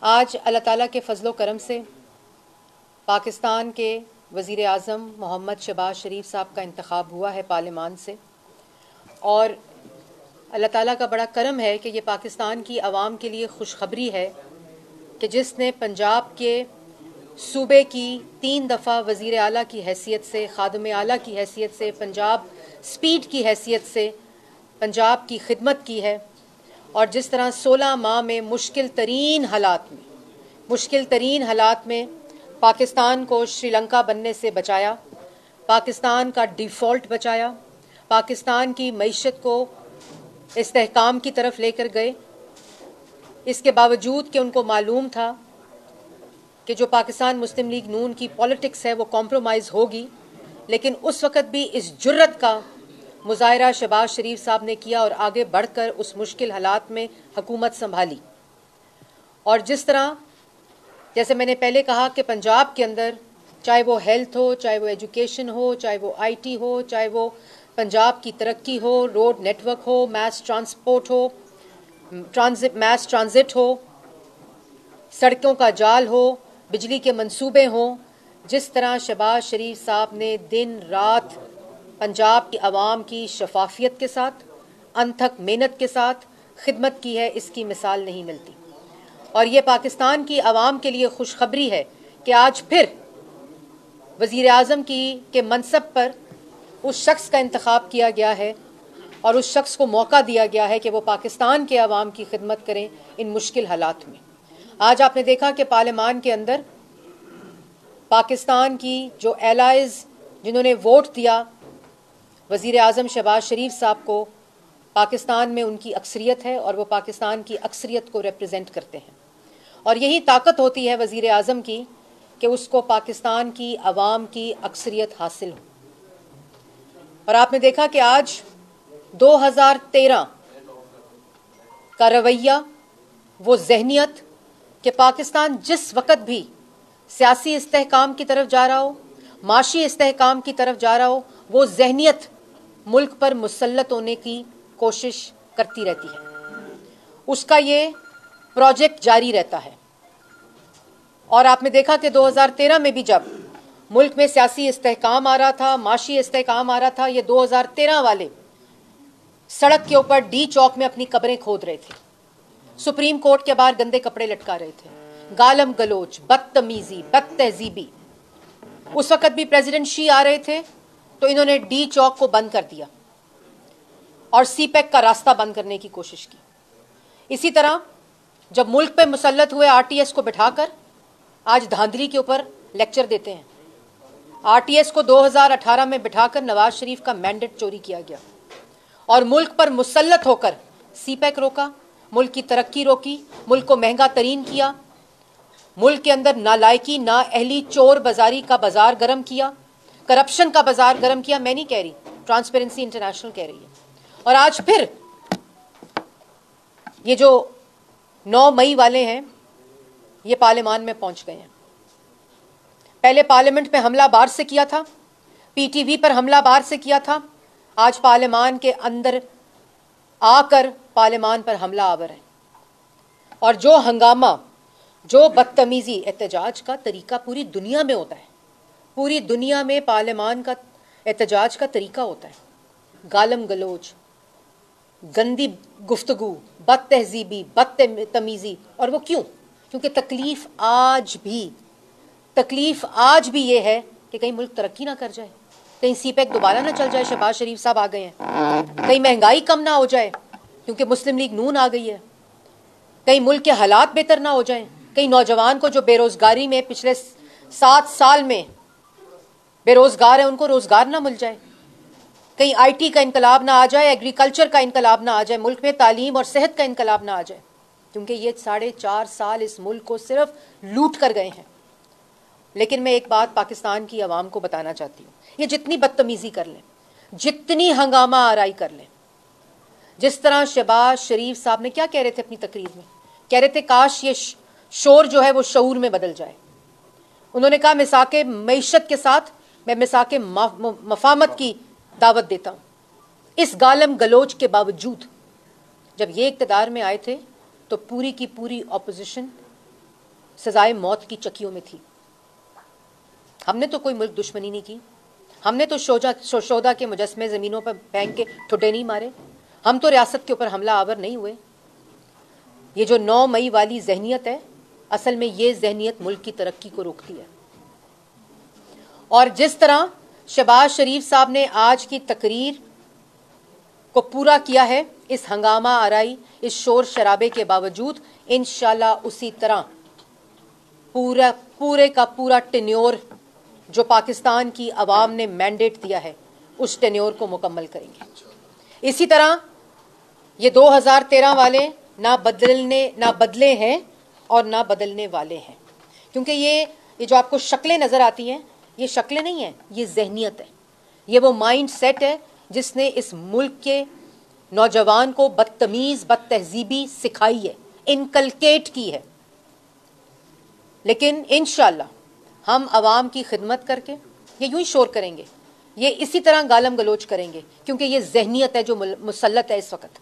آج اللہ تعالیٰ کے فضل و کرم سے پاکستان کے وزیر اعظم محمد شہباز شریف صاحب کا انتخاب ہوا ہے پارلیمان سے، اور اللہ تعالیٰ کا بڑا کرم ہے کہ یہ پاکستان کی عوام کے لیے خوشخبری ہے کہ جس نے پنجاب کے صوبے کی 3 دفعہ وزیر اعلیٰ کی حیثیت سے، خادم اعلیٰ کی حیثیت سے، پنجاب اسپیڈ کی حیثیت سے پنجاب کی خدمت کی ہے، اور جس طرح 16 ماہ میں مشکل ترین حالات میں پاکستان کو شری لنکا بننے سے بچایا، پاکستان کا ڈیفالٹ بچایا، پاکستان کی معیشت کو استحکام کی طرف لے کر گئے، اس کے باوجود کہ ان کو معلوم تھا کہ جو پاکستان مسلم لیگ نون کی پالیٹکس ہے وہ کمپرومائز ہوگی، لیکن اس وقت بھی اس جرت کا مظاہرہ شہباز شریف صاحب نے کیا اور آگے بڑھ کر اس مشکل حالات میں حکومت سنبھالی۔ اور جس طرح جیسے میں نے پہلے کہا کہ پنجاب کے اندر چاہے وہ ہیلتھ ہو، چاہے وہ ایجوکیشن ہو، چاہے وہ آئی ٹی ہو، چاہے وہ پنجاب کی ترقی ہو، روڈ نیٹ ورک ہو، میس ٹرانسپورٹ ہو، میس ٹرانزٹ ہو، سڑکوں کا جال ہو، بجلی کے منصوبے ہوں، جس طرح شہباز شریف صاحب نے دن رات پنجاب کی عوام کی شفافیت کے ساتھ، انتھک محنت کے ساتھ خدمت کی ہے، اس کی مثال نہیں ملتی۔ اور یہ پاکستان کی عوام کے لیے خوشخبری ہے کہ آج پھر وزیر اعظم کے منصب پر اس شخص کا انتخاب کیا گیا ہے اور اس شخص کو موقع دیا گیا ہے کہ وہ پاکستان کے عوام کی خدمت کریں ان مشکل حالات میں۔ آج آپ نے دیکھا کہ پارلیمان کے اندر پاکستان کی جو ایلائز جنہوں نے ووٹ دیا وزیر اعظم شہباز شریف صاحب کو، پاکستان میں ان کی اکثریت ہے اور وہ پاکستان کی اکثریت کو ریپرزینٹ کرتے ہیں، اور یہی طاقت ہوتی ہے وزیر اعظم کی کہ اس کو پاکستان کی عوام کی اکثریت حاصل ہو۔ اور آپ نے دیکھا کہ آج 2013 کا رویہ، وہ ذہنیت کہ پاکستان جس وقت بھی سیاسی استحکام کی طرف جا رہا ہو، معاشی استحکام کی طرف جا رہا ہو، وہ ذہنیت ملک پر مسلط ہونے کی کوشش کرتی رہتی ہے، اس کا یہ پروجیکٹ جاری رہتا ہے۔ اور آپ نے دیکھا کہ 2013 میں بھی جب ملک میں سیاسی استحکام آ رہا تھا، معاشی استحکام آ رہا تھا، یہ 2013 والے سڑک کے اوپر ڈی چوک میں اپنی قبریں کھود رہے تھے، سپریم کورٹ کے باہر گندے کپڑے لٹکا رہے تھے، گالم گلوچ، بدتمیزی، بد تہذیبی۔ اس وقت بھی پریزیڈنٹ شی آ رہے تھے تو انہوں نے ڈی چوک کو بند کر دیا اور سی پیک کا راستہ بند کرنے کی کوشش کی۔ اسی طرح جب ملک پہ مسلط ہوئے آر ٹی ایس کو بٹھا کر آج دھاندلی کے اوپر لیکچر دیتے ہیں۔ آر ٹی ایس کو 2018 میں بٹھا کر نواز شریف کا مینڈیٹ چوری کیا گیا اور ملک پر مسلط ہو کر سی پیک روکا، ملک کی ترقی روکی، ملک کو مہنگا ترین کیا، ملک کے اندر نالائکی، نااہلی، چور بازاری کا بازار گرم کیا، کرپشن کا بازار گرم کیا۔ میں نہیں کہہ رہی، ٹرانسپیرنسی انٹرنیشنل کہہ رہی ہے۔ اور آج پھر یہ جو 9 مئی والے ہیں یہ پارلیمان میں پہنچ گئے ہیں۔ پہلے پارلیمنٹ پہ حملہ بار سے کیا تھا، پی ٹی وی پر حملہ بار سے کیا تھا، آج پارلیمان کے اندر آ کر پارلیمان پر حملہ آور ہے۔ اور جو ہنگامہ، جو بدتمیزی، احتجاج کا طریقہ پوری دنیا میں ہوتا ہے، پوری دنیا میں پارلیمان کا احتجاج کا طریقہ ہوتا ہے، گالم گلوچ، گندی گفتگو، بد تہذیبی، بد تمیزی۔ اور وہ کیوں؟ کیونکہ تکلیف آج بھی یہ ہے کہ کہیں ملک ترقی نہ کر جائے، کہیں سی پیک دوبارہ نہ چل جائے، شہباز شریف صاحب آ گئے ہیں، کہیں مہنگائی کم نہ ہو جائے کیونکہ مسلم لیگ نون آ گئی ہے، کہیں ملک کے حالات بہتر نہ ہو جائیں، کہیں نوجوان کو جو بے روزگاری میں پچھلے 7 سال میں بے روزگار ہیں ان کو روزگار نہ مل جائے، کہیں آئی ٹی کا انقلاب نہ آ جائے، ایگریکلچر کا انقلاب نہ آ جائے، ملک میں تعلیم اور صحت کا انقلاب نہ آ جائے، کیونکہ یہ 4.5 سال اس ملک کو صرف لوٹ کر گئے ہیں۔ لیکن میں ایک بات پاکستان کی عوام کو بتانا چاہتی ہوں، یہ جتنی بدتمیزی کر لیں، جتنی ہنگامہ آرائی کر لیں، جس طرح شہباز شریف صاحب نے کیا کہہ رہے تھے اپنی تقریر میں، کہہ رہے تھے کاش یہ شور جو ہے وہ شعور میں بدل جائے۔ انہوں نے کہا مساک معیشت کے ساتھ میں مساک مفاہمت کی دعوت دیتا ہوں۔ اس گالم گلوچ کے باوجود جب یہ اقتدار میں آئے تھے تو پوری کی پوری اپوزیشن سزائے موت کی چکیوں میں تھی. ہم نے تو کوئی ملک دشمنی نہیں کی. ہم نے تو شودا کے مجسمے زمینوں پر پھینک کے ٹھڈے نہیں مارے. ہم تو ریاست کے اوپر حملہ آور نہیں ہوئے. یہ جو 9 مئی والی ذہنیت ہے، اصل میں یہ ذہنیت ملک کی ترقی کو روکتی ہے. اور جس طرح شہباز شریف صاحب نے آج کی تقریر کو پورا کیا ہے اس ہنگامہ آرائی، اس شور شرابے کے باوجود، انشاءاللہ اسی طرح پورے کا پورا ٹینیور جو پاکستان کی عوام نے مینڈیٹ دیا ہے اس ٹینیور کو مکمل کریں گے. اسی طرح یہ 2013 والے نہ بدلے ہیں اور نہ بدلنے والے ہیں، کیونکہ یہ جو آپ کو شکلیں نظر آتی ہیں یہ شکلیں نہیں ہیں، یہ ذہنیت ہے. یہ وہ مائنڈ سیٹ ہے جس نے اس ملک کے نوجوان کو بدتمیز بد تہذیبی سکھائی ہے، انکلکیٹ کی ہے. لیکن انشاءاللہ ہم عوام کی خدمت کر کے یہ یوں ہی شور کریں گے، یہ اسی طرح گالم گلوچ کریں گے، کیونکہ یہ ذہنیت ہے جو مسلط ہے اس وقت.